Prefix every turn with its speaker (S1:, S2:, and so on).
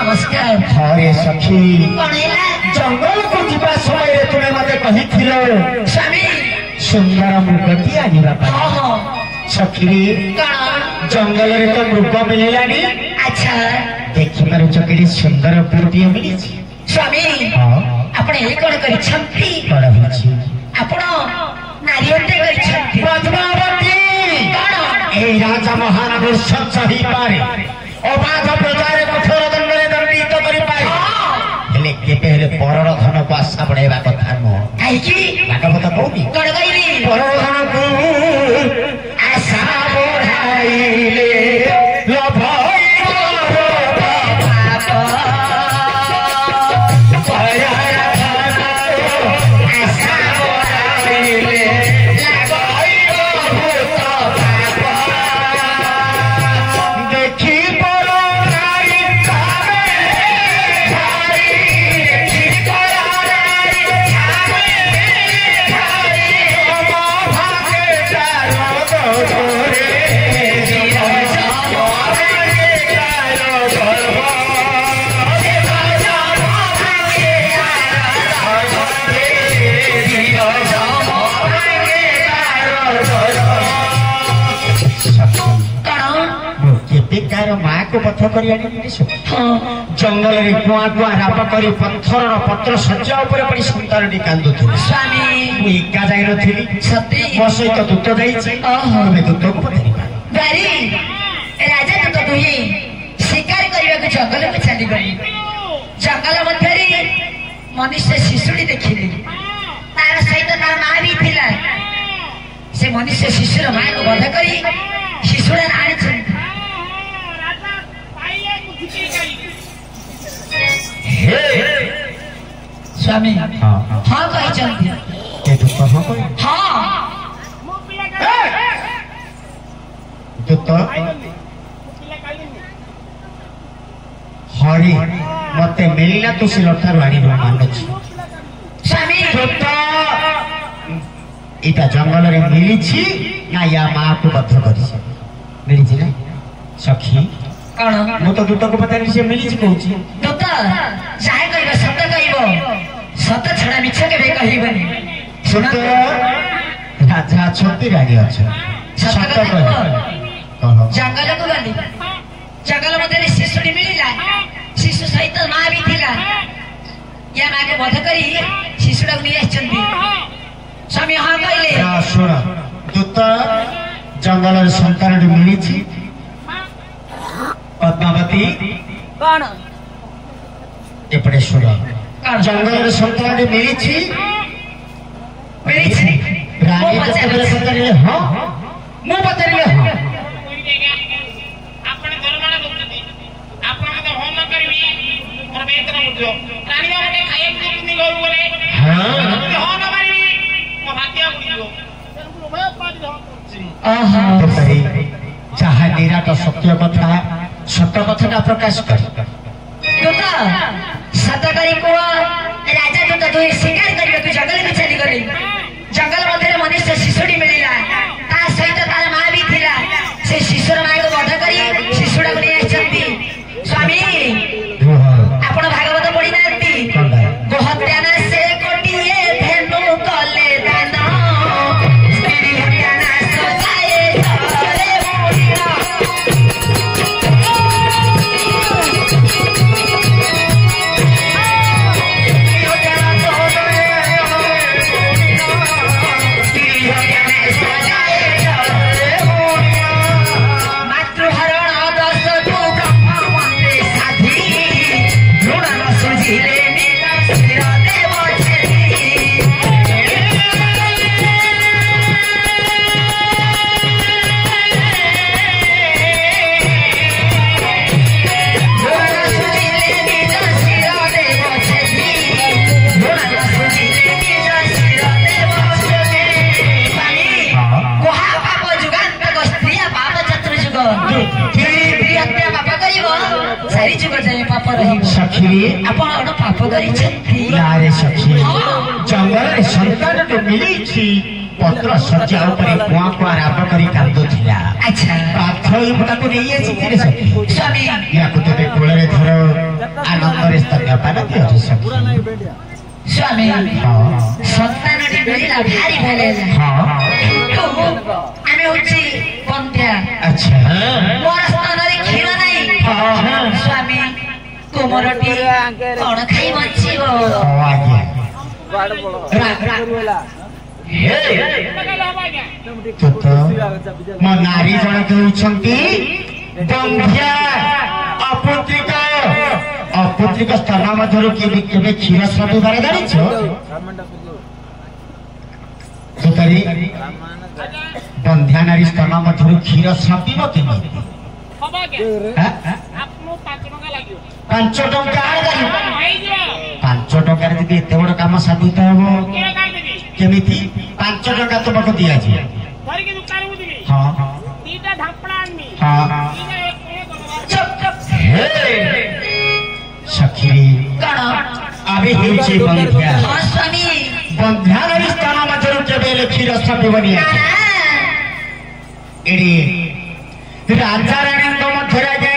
S1: नमस्कार।
S2: हरे सखी जंगल को जीवा समय तुमे मते कही स्वामी सुंदर मृगटी आनिबा सखी जंगल रे तो मृग मिललानी। अच्छा देखि पारे चकड़ी सुंदर पुरटी मिली स्वामी आपण ए कोन करि छंती बड़ होछि आपण नारी हत्या करि छंती पद्मावती कोन ए राजा महानगर सही पारे अबाध प्रजार कठोर दंडले दंडित करि पाए हेले केते हेले परर धन को आशा बढ़ाइबा कथा न काई की भागवत कहूनी कोन गइली परर धन को आशा बढ़ाइले लोभ माँ को पथ कर जंगल में कुआ कुआ राप कर पत्थर पत्र सज्जा उपर पड़ी संतान कांदु स्वामी एका जाई नी मो सहित दूत जाइए दूत को राजा दूत दुहे शिकार करने को जंगल में चली गई। जंगल मध्य मनुष्य शिशुड़ी देखिले तार सहित तार माँ भी थिला से मनुष्य शिशुर माँ को बध करी शिशुड़ा आनी स्वामी हाँ कही हरी मत मिलना तू से लठार मानुच स्वामी इटा जंगल रे मिली ना या माँ को बद्ध कर मिली ना सखी मु तो दूत को पता नहीं मिली कहूँ दूत चाहे कह सत कह सत छड़ा मिछ के कहबनी सत राजा छती रानी अच्छा सत जंगल को गली जंगल मध्य शिशुटी मिलला शिशु सहित माँ भी थिला या माँ को बध करी शिशुटा को नहीं स्वामी हाँ कहले शुण दूत जंगल संतान मिली पद्मावती कौन एपटे सुन जंगल संतान मिली रानी पचारे हाँ मु पचारे हाँ जहाँ निराट सत्य कथा सत कथा प्रकाश कर सत करी को राजा दूत दुई शिकार करने को जंगल में चली गई। जंगल मध्य मनुष्य शिशुड़ी मिलला ता सहित तार माँ भी थिला से शिशुर माँ को बध करी शिशुड़ा को नहीं स्वामी आपण भागवत पढ़ी ना गोहत्या ना से कोटिए धेनु कले दान स्त्री हत्या ना सजाए घरे मोरिया पाप जंगल संतान मिली पत्र सज्जा कुआ कुआ राप कर कांदु स्वामी या तेरे कोल धर ଆନନ୍ଦରେ ସ୍ତନ୍ୟପାନ ଦିଅରେ ସଖୀ।
S1: ସ୍ୱାମୀ ସନ୍ତାନଟି ମିଳିଲା ଭାରି ଭଲ ହେଲା। ଆମେ ହଉଛି ବନ୍ଧ୍ୟା।
S2: ଆଚ୍ଛା
S1: ମୋର ସ୍ତନରେ କ୍ଷୀର ନାହିଁ। ସ୍ୱାମୀ ତୁମରଟି କଣ ଖାଇ ବଞ୍ଚିବ?
S2: ଆଜ୍ଞା ମୋ ନାରୀ ଜଣକ ହେଉଛନ୍ତି ବନ୍ଧ୍ୟା ଅପୁତ୍ରିକ। ଅପୁତ୍ରିକ ସ୍ତନ ମଧ୍ୟରୁ କେବେ କ୍ଷୀର ସ୍ରାବିବାର ଜାଣିଛ? ବନ୍ଧ୍ୟା ନାରୀ ସ୍ତନ ମଧ୍ୟରୁ କ୍ଷୀର ସ୍ରାବିବ କେମିତି? 5 ଟଙ୍କା। 5 ଟଙ୍କାରେ ଯଦି ଏତେ ବଡ କାମ ସାଧିତ ହବ କେମିତି? 5 ଟଙ୍କା ତୁମକୁ ଦିଆଯିବ। ସଖୀ ଆମେ ହେଉଛି ବନ୍ଧ୍ୟା। ବନ୍ଧ୍ୟା ନାରୀ ସ୍ଥାନ ମଧ୍ୟରୁ କେବେ ହେଲେ କ୍ଷୀର ସ୍ରାବିବନି। ଏଠି ରାଜା ରାଣୀଙ୍କ ମଧ୍ୟରେ ଆଜ୍ଞା